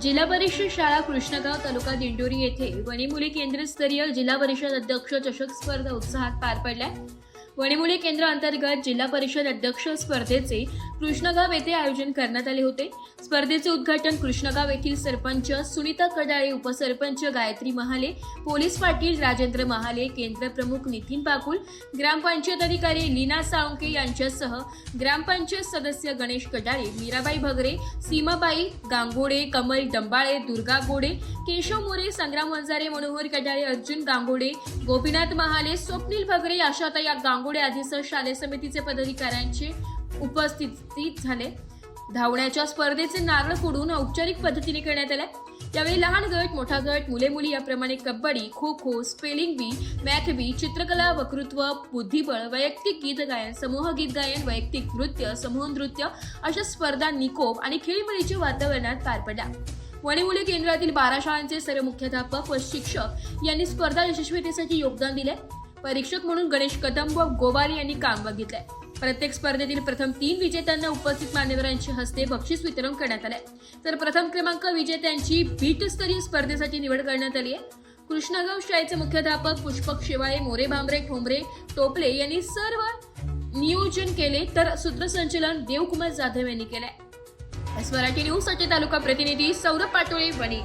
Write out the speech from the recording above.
जिल्हा परिषद शाळा कृष्णगाव तालुका दिंडोरी येथे वणीमुली केंद्रस्तरीय जिल्हा परिषद अध्यक्ष चषक स्पर्धा उत्साहात पार पडल्या। वणीमुली केंद्र अंतर्गत जिल्हा परिषद अध्यक्ष स्पर्धेचे कृष्णगाव येथे आयोजन करण्यात आले होते। स्पर्धेचे उद्घाटन कृष्णगाव येथील सरपंच सुनीता कडाळे, उपसरपंच गायत्री महाले, पोलीस पाटील राजेंद्र महाले, केंद्र प्रमुख नितीन पाकुल, ग्रामपंचायत अधिकारी लीना साळुंके यांच्यासह ग्रामपंचायत सदस्य गणेश कडाळे, मीराबाई भगरे, सीमाबाई गांगोडे, कमल डंबाळे, दुर्गा गोडे, केशव मोरे, संग्राम वंजारे, मनोहर कडाळे, अर्जुन गांगोडे, गोपीनाथ महाले, स्वप्नील भगरे, आशाताई गांगोडे आदीसह शालेय समितीचे पदाधिकाऱ्यांचे उपस्थित झाले। धावण्याच्या स्पर्धेचे नारळ फोडून औपचारिक पद्धतीने करण्यात आले। यावेळी लहान गट, मोठा गट, मुले मुली याप्रमाणे कबड्डी, खो खो, स्पेलिंग बी, मॅथ बी, चित्रकला, वक्तृत्व, बुद्धिबळ, वैयक्तिक गीत गायन, समूह गीत गायन, वैयक्तिक नृत्य, समूह नृत्य अशा स्पर्धा निकोप आणि खेळीमेळीच्या वातावरणात पार पडल्या। वणीमुली केंद्रातील 12 शाळांचे सर्व मुख्याध्यापक व शिक्षक यांनी स्पर्धा यशस्वीतेसाठी योगदान दिले। परीक्षक म्हणून गणेश कदम व गोवारी यांनी काम बघितले। प्रत्येक स्पर्धेतील प्रथम 3 विजेत्यांना उपस्थित मान्यवरांच्या हस्ते बक्षीस वितरण करण्यात आले। तर प्रथम क्रमांक विजेत्यांची बीटस्तरीय स्पर्धेसाठी निवड करण्यात आली आहे। कृष्णगाव शाळेचे मुख्याध्यापक पुष्पक शेवाळे, मोरे भांबरे, ठोंबरे, टोपले यांनी सर्व नियोजन केले, तर सूत्रसंचालन देवकुमार जाधव यांनी केले। मराठी न्यूज साठी तालुका प्रतिनिधी सौरभ पाटोळे, वणी।